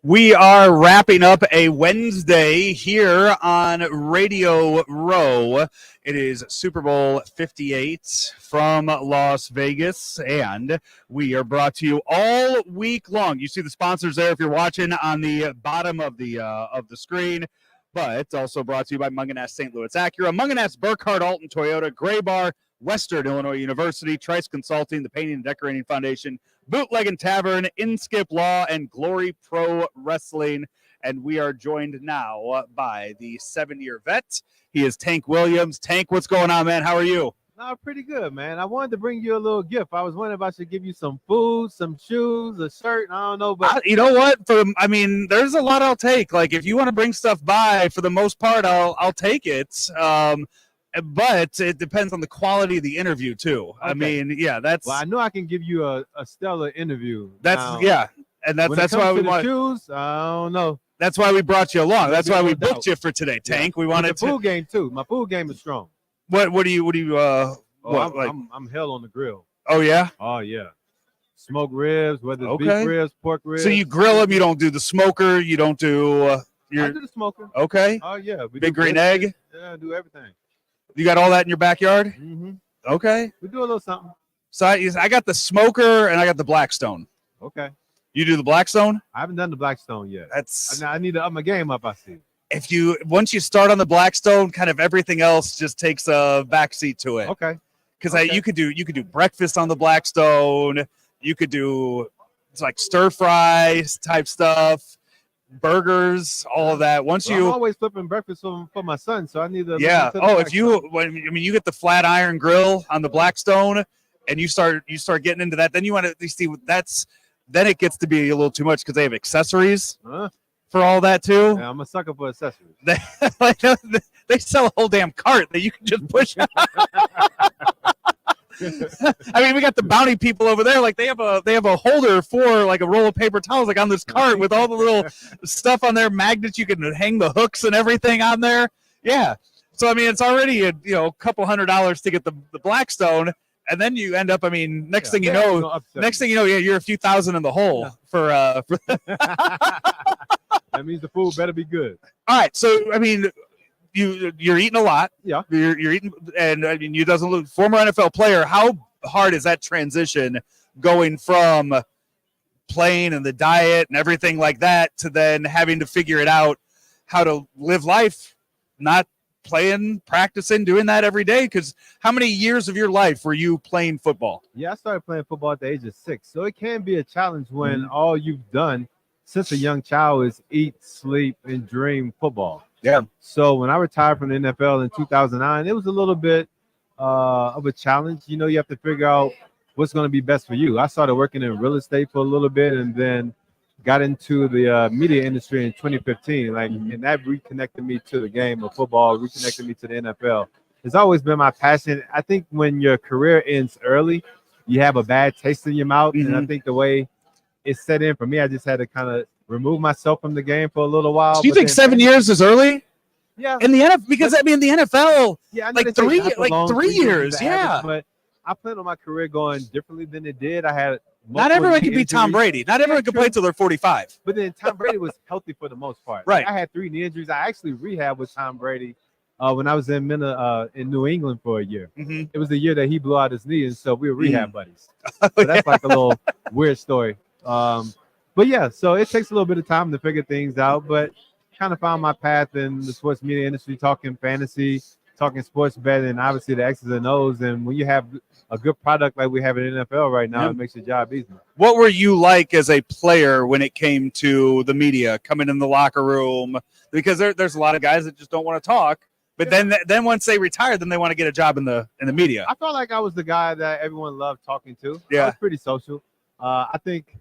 We are wrapping up a Wednesday here on Radio Row. It is Super Bowl 58 from Las Vegas, and we are brought to you all week long. You see the sponsors there if you're watching on the bottom of the screen, but it's also brought to you by Mungenast St. Louis Acura, Mungenast Burkhardt Alton Toyota, Graybar, Western Illinois University, Trice Consulting, the Painting and Decorating Foundation, Bootleggin Tavern, Inskip Law, and Glory Pro Wrestling. And we are joined now by the 7-year vet. He is Tank Williams. Tank, what's going on, man? How are you? No, pretty good, man. I wanted to bring you a little gift. I was wondering if I should give you some food, some shoes, a shirt. I don't know, but you know what? There's a lot I'll take. Like, if you want to bring stuff by, for the most part, I'll take it. But it depends on the quality of the interview too. Okay. Well, I know I can give you a stellar interview. And that's why we want shoes. I don't know. That's why we brought you along. That's why we booked you for today, Tank. Yeah. We wanted the food game too. My food game is strong. What do you I'm hell on the grill. Oh yeah. Oh yeah. Smoked ribs, whether it's beef ribs, pork ribs. So you grill them. You don't do the smoker. You don't do. I do the smoker. Okay. Oh yeah. Big green egg. Yeah, I do everything. You got all that in your backyard? Mm-hmm. Okay. We do a little something. So I got the smoker and I got the Blackstone. Okay. You do the Blackstone? I haven't done the Blackstone yet. I need to up my game up, I see. Once you start on the Blackstone, kind of everything else just takes a backseat to it. Okay. Because you could do breakfast on the Blackstone. You could do like stir fry type stuff. Burgers, all of that. I'm always flipping breakfast for my son, so I need to. Yeah. You get the flat iron grill on the Blackstone, and you start getting into that, then you want to see then it gets to be a little too much because they have accessories for all that too. Yeah, I'm a sucker for accessories. They sell a whole damn cart that you can just push. We got the bounty people over there. Like they have a holder for like a roll of paper towels, like on this cart with all the little stuff on there, magnets. You can hang the hooks and everything on there. Yeah. So it's already a couple $100 to get the Blackstone, and then you end up. Next thing you know, you're a few thousand in the hole for. That means the food better be good. All right. So You're eating a lot. Yeah. You're eating, and you doesn't look former NFL player. How hard is that transition going from playing and the diet and everything like that to then having to figure it out how to live life, not playing, practicing, doing that every day? Because how many years of your life were you playing football? Yeah, I started playing football at the age of 6, so it can be a challenge when all you've done since a young child is eat, sleep, and dream football. Yeah. So when I retired from the NFL in 2009, it was a little bit of a challenge. You have to figure out what's going to be best for you. I started working in real estate for a little bit and then got into the media industry in 2015. And that reconnected me to the game of football, reconnected me to the NFL. It's always been my passion. I think when your career ends early, you have a bad taste in your mouth. Mm-hmm. And I think the way it set in for me, I just had to kind of remove myself from the game for a little while. Do you think 7 years is early? Yeah. In the NFL, because in the NFL, like 3 years. Yeah. But I planned on my career going differently than it did. I had not everyone can be Tom Brady. Not everyone can play till they're 45. But then Tom Brady was healthy for the most part. Right. I had 3 knee injuries. I actually rehabbed with Tom Brady when I was in New England for a year. Mm-hmm. It was the year that he blew out his knee, and so we were rehab buddies. So that's like a little weird story. But yeah, so it takes a little bit of time to figure things out, but kind of found my path in the sports media industry, talking fantasy, talking sports betting, and obviously the X's and O's. And when you have a good product like we have in the NFL right now, It makes your job easy. What were you like as a player when it came to the media, coming in the locker room? Because there's a lot of guys that just don't want to talk. But then once they retire, then they want to get a job in the media. I felt like I was the guy that everyone loved talking to. Yeah. I was pretty social. I think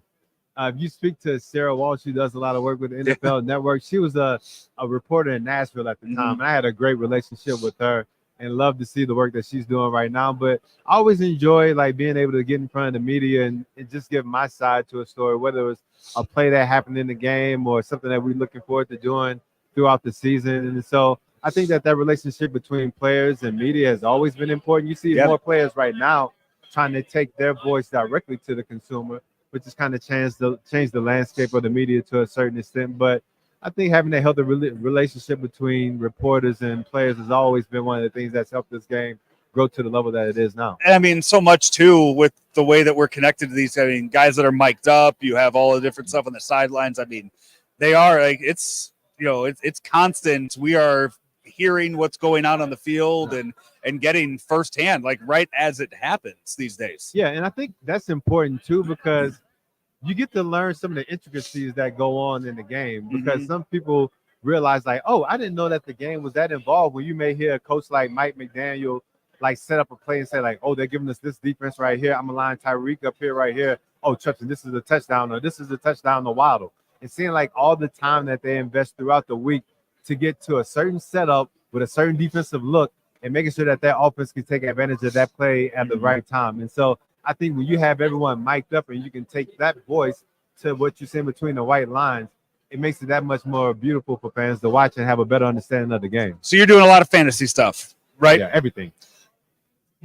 if you speak to Sarah Walsh, she does a lot of work with the NFL Network. She was a reporter in Nashville at the time, and I had a great relationship with her and love to see the work that she's doing right now. But I always enjoy being able to get in front of the media and just give my side to a story, whether it was a play that happened in the game or something that we're looking forward to doing throughout the season. And so I think that relationship between players and media has always been important. You see more players right now trying to take their voice directly to the consumer which has kind of changed the landscape of the media to a certain extent. But I think having a healthy relationship between reporters and players has always been one of the things that's helped this game grow to the level that it is now. And I mean, so much too with the way that we're connected to these. I mean, guys that are mic'd up, you have all the different stuff on the sidelines. I mean, they are like, it's, you know, it's constant. We are hearing what's going on the field and getting firsthand, like right as it happens these days. Yeah, and I think that's important too, because you get to learn some of the intricacies that go on in the game, because some people realize like, oh, I didn't know that the game was that involved. When you may hear a coach like Mike McDaniel like set up a play and say like, oh, they're giving us this defense right here. I'm gonna line Tyreek up here right here. Oh, Trepton, this is a touchdown, or this is a touchdown to Waddle. And seeing like all the time that they invest throughout the week to get to a certain setup with a certain defensive look and making sure that that offense can take advantage of that play at the right time. And so I think when you have everyone mic'd up and you can take that voice to what you see between the white lines, it makes it that much more beautiful for fans to watch and have a better understanding of the game. So you're doing a lot of fantasy stuff, right? Yeah, everything.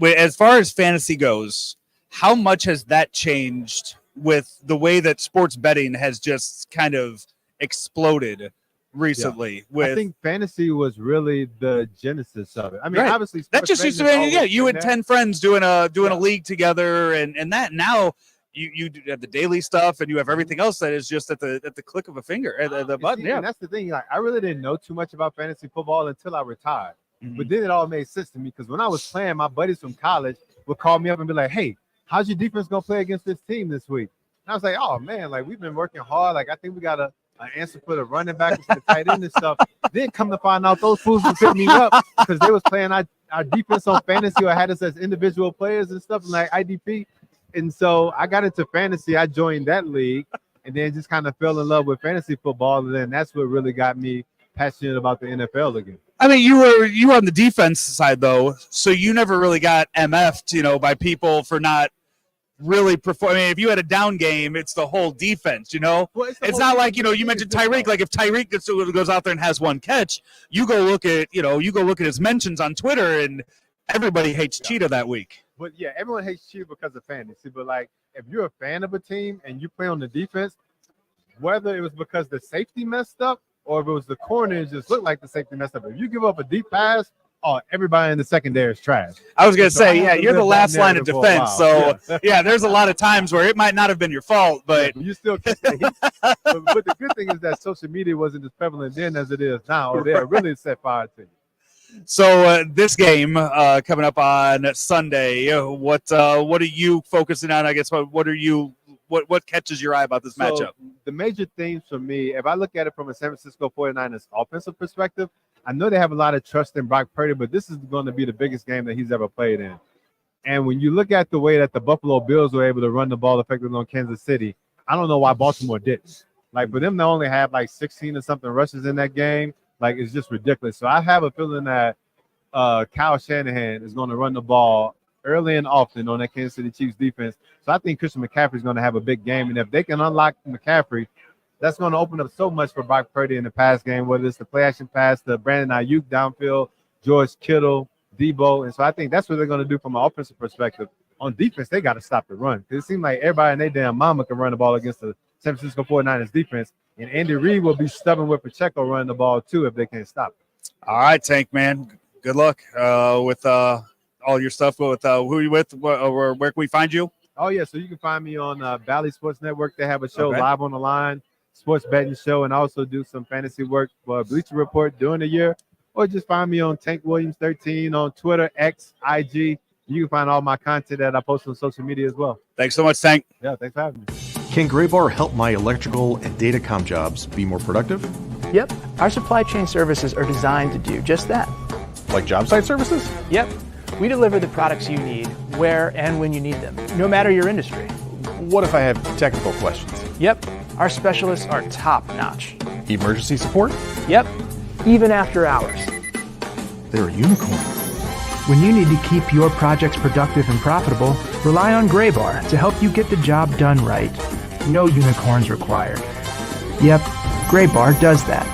As far as fantasy goes, how much has that changed with the way that sports betting has just kind of exploded recently? I think fantasy was really the genesis of it. I mean, obviously that just used to be, you and 10 friends doing a league together, and that now you have the daily stuff and you have everything else that is just at the click of a finger, at the button. And that's the thing. Like, I really didn't know too much about fantasy football until I retired. But then it all made sense to me, because when I was playing, my buddies from college would call me up and be like, hey, how's your defense going to play against this team this week? And I was like, oh, man, like, we've been working hard. Like, I think we got an answer for the running back and the tight end and stuff. Then come to find out those fools would pick me up because they was playing our defense on fantasy, or had us as individual players and stuff like IDP. And so I got into fantasy. I joined that league and then just kind of fell in love with fantasy football. And then that's what really got me passionate about the NFL again. I mean, you were on the defense side though, so you never really got MF'd, by people for not really performing. I mean, if you had a down game, it's the whole defense, Well, it's not like, you mentioned Tyreek. Like if Tyreek goes out there and has one catch, you go look at his mentions on Twitter, and everybody hates Cheetah that week. But yeah, everyone hates Cheetah because of fantasy. But like, if you're a fan of a team and you play on the defense, whether it was because the safety messed up or if it was the corner just looked like the safety messed up, if you give up a deep pass, everybody in the secondary is trash. I was going to say, you're the last line of defense. So, there's a lot of times where it might not have been your fault, but you still catch the heat. But the good thing is that social media wasn't as prevalent then as it is now. Or they're really set fire to you. So this game coming up on Sunday, what are you focusing on? I guess what catches your eye about this matchup? The major themes for me, if I look at it from a San Francisco 49ers offensive perspective, I know they have a lot of trust in Brock Purdy, but this is going to be the biggest game that he's ever played in. And when you look at the way that the Buffalo Bills were able to run the ball effectively on Kansas City, I don't know why Baltimore didn't. Like, for them to only have like 16 or something rushes in that game, like, it's just ridiculous. So I have a feeling that Kyle Shanahan is going to run the ball early and often on that Kansas City Chiefs defense. So I think Christian McCaffrey is going to have a big game. And if they can unlock McCaffrey, that's going to open up so much for Brock Purdy in the pass game, whether it's the play action pass to Brandon Ayuk downfield, George Kittle, Debo. And so I think that's what they're going to do from an offensive perspective. On defense, they got to stop the run, because it seems like everybody and their damn mama can run the ball against the San Francisco 49ers defense. And Andy Reid will be stubborn with Pacheco running the ball too if they can't stop it. All right, Tank, man. Good luck with all your stuff. With who are you with? Where can we find you? Oh, yeah. So you can find me on Valley Sports Network. They have a show, Live on the Line, sports betting show, and also do some fantasy work for Bleacher Report during the year. Or just find me on Tank Williams 13 on Twitter, X, IG. You can find all my content that I post on social media as well. Thanks so much, Tank. Yeah, thanks for having me. Can Graybar help my electrical and datacom jobs be more productive? Yep. Our supply chain services are designed to do just that. Like job site services? Yep. We deliver the products you need where and when you need them, no matter your industry. What if I have technical questions? Yep. Our specialists are top-notch. Emergency support? Yep. Even after hours. They're a unicorn. When you need to keep your projects productive and profitable, rely on Graybar to help you get the job done right. No unicorns required. Yep, Graybar does that.